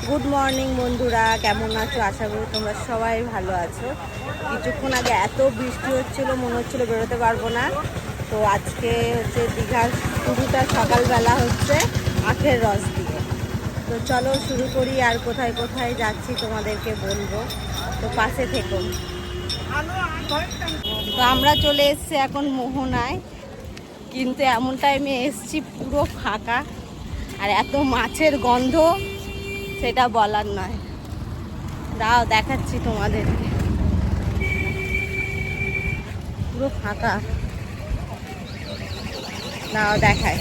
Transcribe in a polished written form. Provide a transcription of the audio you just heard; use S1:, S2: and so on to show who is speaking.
S1: Good morning বন্ধুরা, কেমন আছো? আশা করি তোমরা সবাই ভালো আছো। কিছুক্ষণ আগে এত বৃষ্টি হচ্ছিল, মনে হচ্ছিল বেরোতে পারবো না। তো আজকে হচ্ছে দীঘার শুরুটা সকালবেলা হচ্ছে আখের রস দিয়ে। তো চলো শুরু করি, আর কোথায় কোথায় যাচ্ছি তোমাদেরকে বলবো, তো পাশে থেকো। তো আমরা চলে এসেছি এখন মোহনায়, কিন্তু এমন টাইমে এসছি পুরো ফাঁকা, আর এত মাছের গন্ধ সেটা বলার নয়। দাও দেখাচ্ছি তোমাদেরকে, পুরো ফাঁকা। দাও দেখায়।